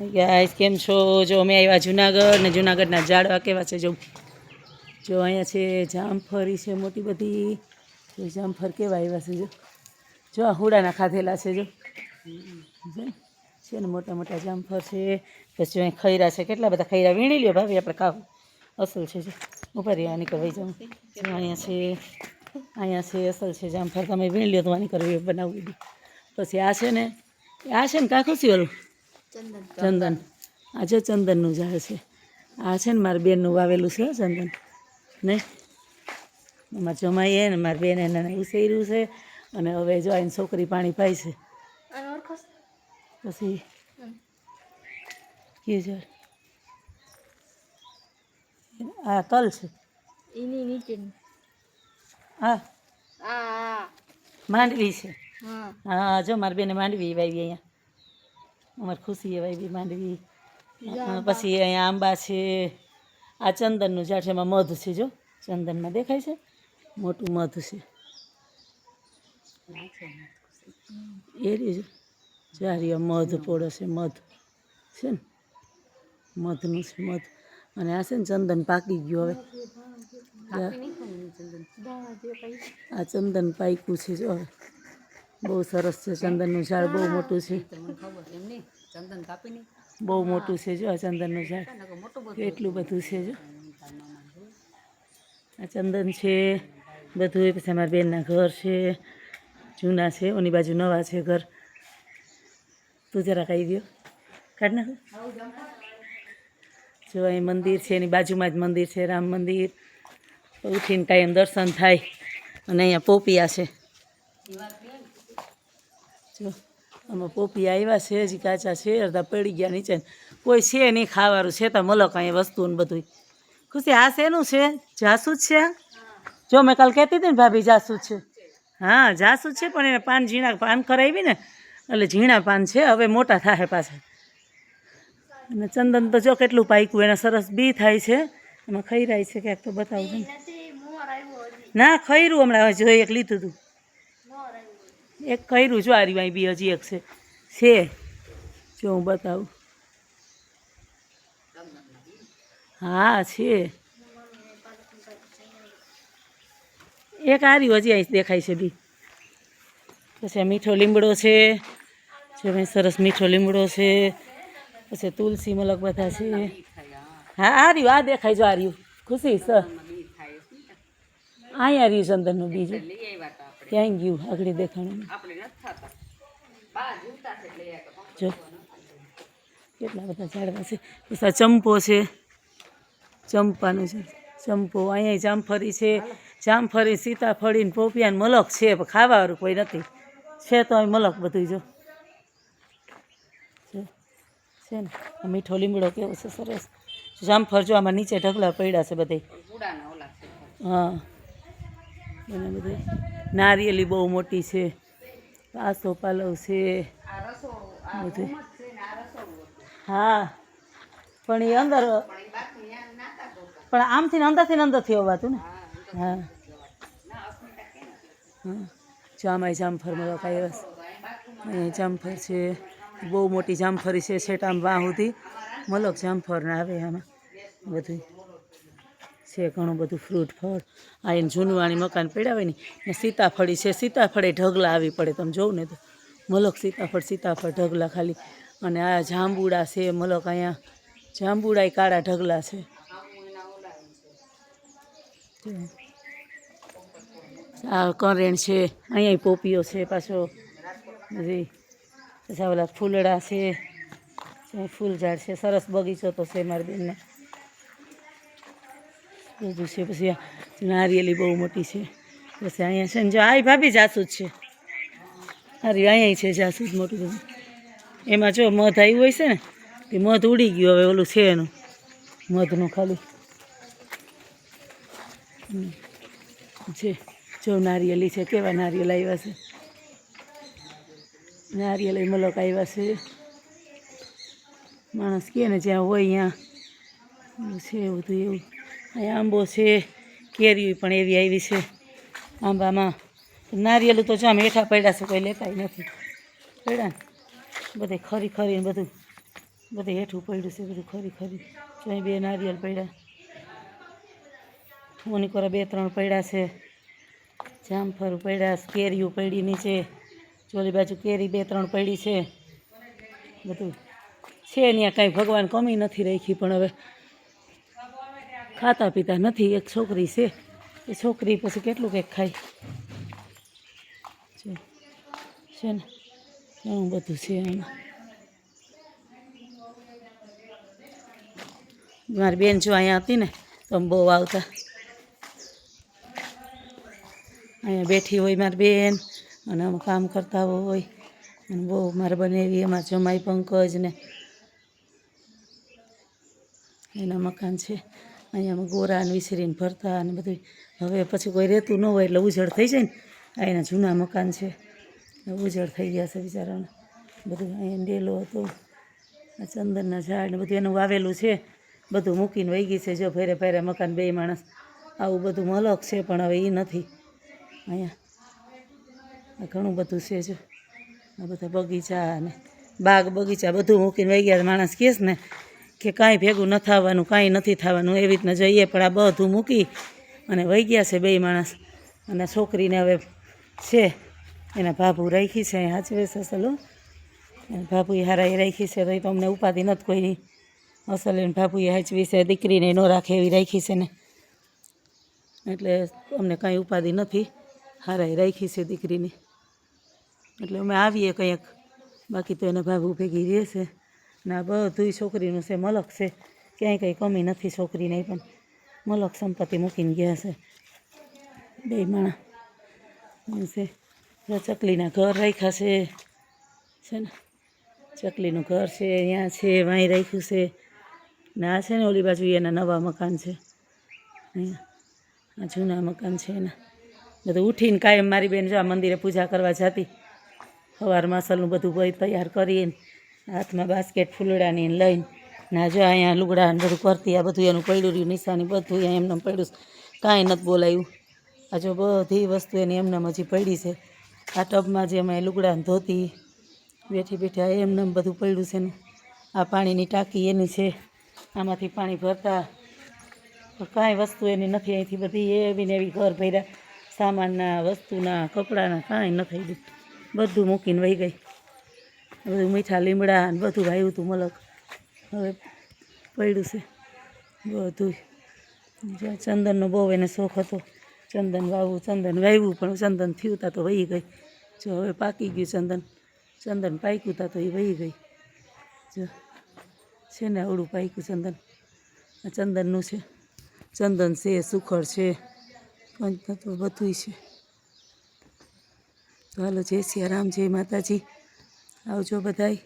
Guys કેમ છો? જો અમે આવ્યા જુનાગઢ ને જુનાગઢના ઝાડવા કેવા છે. જો અહીંયા છે જામફળી છે મોટી બધી. જો જામફળ કેવા આવ્યા છે. જો આ હુડાના ખાધેલા છે. જો છે ને મોટા મોટા જામફળ છે. પછી અહીં ખૈરા છે, કેટલા બધા ખૈરા વીણી લ્યો ભાભી, આપણે ખાવ અસલ છે. જો ઉપર આની કરવાઈ જાઉં. અહીંયા છે અસલ છે જામફળ, તમે વીણી લ્યો તો આની કરવી બનાવવી દે. પછી આ છે ને કાં ખુશી ઓલું ચંદન. આ જો ચંદનનું ઝાડ છે. આ છે ને મારી બેનનું વાવેલું છે ચંદન. નહીં અમારે જમાઈએ ને મારી બેન એને ઉછેર્યું છે. અને હવે જો આની છોકરી પાણી પાય છે. પછી કયું ઝાડ? આ તલ છે. હા માંડવી છે. હા જો મારી બેને માંડવી વાવી અહીંયા. અમારે ખુશીએ વાવી માંડવી. પછી અહીંયા આંબા છે. આ ચંદનનું ઝાડ છે, એમાં મધ છે. જો ચંદનમાં દેખાય છે મોટું મધ છે. એ રહ્યું જો આ રહ્યો મધ પોળો છે. મધ છે ને મધનું છે મધ. અને આ છે ને ચંદન પાકી ગયું. હવે આ ચંદન પાક્યું છે. જો હવે બહુ સરસ છે. ચંદનનું ઝાડ બહુ મોટું છે. બહુ મોટું છે. જો આ ચંદનનું ઝાડ કેટલું બધું છે. જો આ ચંદન છે બધું. પછી અમારા બેનના ઘર છે, જૂના છે. ઓની બાજુ નવા છે ઘર. તું જરાક આવી ગયો કાઢ નાખો. જો અહીં મંદિર છે, એની બાજુમાં જ મંદિર છે, રામ મંદિર. ઉઠીને ટાઈમ દર્શન થાય. અને અહીંયા પોપિયા છે. જો આમાં પોપિયા આવ્યા છે, હજી કાચા છે, અડધા પડી ગયા નીચે. કોઈ છે નહીં ખાવાનું છે તો મલક અહીંયા વસ્તુ ને બધું. ખુશી આ શેનું છે? જાસૂદ છે. જો મેં કાલ કહેતી હતી ને ભાભી જાસૂદ છે. હા જાસૂદ છે, પણ એને પાન ઝીણા પાન કરાવી ને એટલે ઝીણા પાન છે. હવે મોટા થાય પાછા. અને ચંદન તો જો કેટલું પાક્યું, એને સરસ બી થાય છે. એમાં ખૈરાય છે ક્યાંક તો બતાવું છું. ના ખૈરું હમણાં જો એક લીધું હતું. એક ખૈરું જો આ રહ્યું બી હજી એક છે. જો હું બતાવું. હા છે એક આ રહ્યું હજી અહીં દેખાય છે બી. પછી મીઠો લીમડો છે. જો ભાઈ સરસ મીઠો લીમડો છે. પછી તુલસી મલક બધા છે. હા આ રહ્યું આ દેખાય. જો આ રહ્યું ખુશી સર અહીંયા રહ્યું ચંદનનું બીજું. ક્યાંય ગયું આગળ દેખાણું. જો કેટલા બધા ઝાડવા છે. પછી ચંપો છે. ચંપાનું છે ચંપો. અહીંયા જામફળી છે. જામફળી, સીતાફળી, પોપિયા મલક છે. પણ ખાવાવાળું કોઈ નથી. છે તો અહીં મલક બધું. જો છે ને મીઠો લીમડો કેવો છે સરસ. જામફળ જો આમાં નીચે ઢગલા પડ્યા છે બધે. હા એને બધે. નારિયેલી બહુ મોટી છે. આસો પાલવ છે બધું. હા પણ એ અંદર, પણ આમથી અંદરથી આવવાતું ને. હા હા જો આમાં જામફળ મળો કાંઈ બસ. અહીંયા જામફળ છે. બહુ મોટી જામફળી છે. છેટ આમ વાહ સુધી મલક જામફળ ને આવે આમાં બધું છે. ઘણું બધું ફ્રૂટ ફળ. આ એને જૂનવાણી મકાન પડ્યા હોય ને સીતાફળી છે. સીતાફળે ઢગલા આવી પડે. તમે જોઉં ને તો મલક સીતાફળ ઢગલા ખાલી. અને આ જાંબુડા છે મલક. અહીંયા જાંબુડા કાળા ઢગલા છે. આ કરેણ છે. અહીંયા પોપિયો છે પાછો. બધી પછી ઓલા ફૂલડા છે. ફૂલ ઝાડ છે. સરસ બગીચો તો છે મારી બેનને બધું છે. પછી નારિયેલી બહુ મોટી છે. પછી અહીંયા છે ને જો આ ભાભી જાસૂદ છે. અરે અહીંયા છે જાસૂદ મોટું બધું. એમાં જો મધ આવ્યું હોય છે ને તે મધ ઉડી ગયું. હવે ઓલું છે એનું મધનું ખાલી છે. જો નારિયેલી છે. કેવા નારિયેલ આવ્યા છે. નારિયેલ મલક આવ્યા છે. માણસ કહે ને જ્યાં હોય ત્યાં છે એવું બધું. એવું અહીંયા આંબો છે. કેરી પણ એવી આવી છે આંબામાં. નારિયેલું તો જો આમ હેઠા પડ્યા છે, કોઈ લેતાય નથી. પડ્યા ને બધે ખરી ખરીને બધું બધે હેઠું પડ્યું છે બધું ખરી ખરી. જો અહીં 2 નારિયેળ પડ્યા, ઓનીકોરા 2-3 પડ્યા છે, જામફળ પડ્યા, કેરીઓ પડી નીચે, ચોલી બાજુ કેરી 2-3 પડી છે. બધું છે ત્યાં કાંઈ ભગવાન કમી નથી રાખી, પણ હવે ખાતા પીતા નથી. એક છોકરી છે, એ છોકરી પછી કેટલું કંઈક ખાય છે ને, ઘણું બધું છે આમાં. મારી બેન જો અહીંયા હતી ને તો અમે બહુ આવતા, અહીંયા બેઠી હોય મારી બેન અને અમે કામ કરતા હોય, અને બહુ મારે બનેવી અમારા જમાઈ પંકજ ને એના મકાન છે. અહીંયા અમે ગોરા ને વિસરીને ભરતા અને બધું. હવે પછી કોઈ રહેતું ન હોય એટલે ઉજળ થઈ જાય ને, આ એના જૂના મકાન છે, ઉજળ થઈ ગયા છે બિચારાને. બધું અહીંયા ડેલો હતો, આ ચંદનના ઝાડ ને બધું એનું વાવેલું છે, બધું મૂકીને વહી ગઈ છે. જો ફેરે ફેરે મકાન 2 માણસ, આવું બધું મલક છે, પણ હવે એ નથી અહીંયા. ઘણું બધું છે જો, આ બધા બગીચા અને બાગ બગીચા બધું મૂકીને વહી ગયા. માણસ કહેશ ને કે કાંઈ ભેગું ન થવાનું, કાંઈ નથી થવાનું, એવી રીતના જઈએ, પણ આ બધું મૂકી અને વહી ગયા છે 2 માણસ. અને છોકરીને હવે છે એના ભાભુ રાખી છે, અહીં સાચવે છે અસલ. એને ભાભુ એ હારા એ રાખી છે, તો એ તો અમને ઉપાધિ નથી કોઈ. અસલ એને ભાભુ એ સાચવી છે, દીકરીને ન રાખે એવી રાખી છે ને, એટલે અમને કાંઈ ઉપાધિ નથી. હારા એ રાખી છે દીકરીને, એટલે અમે આવીએ કંઈક. બાકી તો એના ભાભુ ભેગી રહે છે ને. આ બધું છોકરીનું છે, મલક છે, ક્યાંય કંઈ કમી નથી છોકરીને, પણ મલક સંપત્તિ મૂકીને ગયા છે 2 માણસ છે. ચકલીના ઘર રાખ્યા છે ને, ચકલીનું ઘર છે અહીંયા છે, વાંઈ રાખ્યું છે ને. આ છે ને ઓલી બાજુ એના નવા મકાન છે, અહીંયા આ જૂના મકાન છે એના. બધું ઉઠીને કાયમ મારી બેન જો આ મંદિરે પૂજા કરવા જતી, સવારમાં અસલનું બધું તૈયાર કરીને હાથમાં બાસ્કેટ ફૂલડાની લઈને, ના જો અહીંયા લુગડા ને બધું કરતી. આ બધું એનું પડ્યું રહ્યું, નિશાની બધું અહીંયા એમને પડ્યું, કાંઈ નથી બોલાયું. આ જો બધી વસ્તુ એની એમને હજી પડી છે. આ ટબમાં જે અમે લુગડાને ધોતી, બેઠી બેઠા એમને બધું પડ્યું છે ને. આ પાણીની ટાંકી એની છે, આમાંથી પાણી ભરતા, પણ કાંઈ વસ્તુ એની નથી. અહીંથી બધી એવી ને એવી ઘર ભર્યા, સામાનના, વસ્તુના, કપડાના, કાંઈ નથી થઈ ગયું. બધું મૂકીને વહી ગઈ. બધું મીઠા લીમડા ને બધું વાવ્યું હતું મલક, હવે પડ્યું છે બધું. ચંદનનો બહુ એને શોખ હતો, ચંદન વાવવું, ચંદન વાવ્યું, પણ ચંદન થયું તા તો વહી ગઈ. જો હવે પાકી ગયું ચંદન પાક્યું તા તો એ વહી ગઈ. જો છે ને અવળું પાક્યું ચંદન, આ ચંદનનું છે. ચંદન છે, સુખડ છે, પંચતત્વ બધું છે. તો હાલો, જય સિયા રામ, જય માતાજી, આવજો બધાય.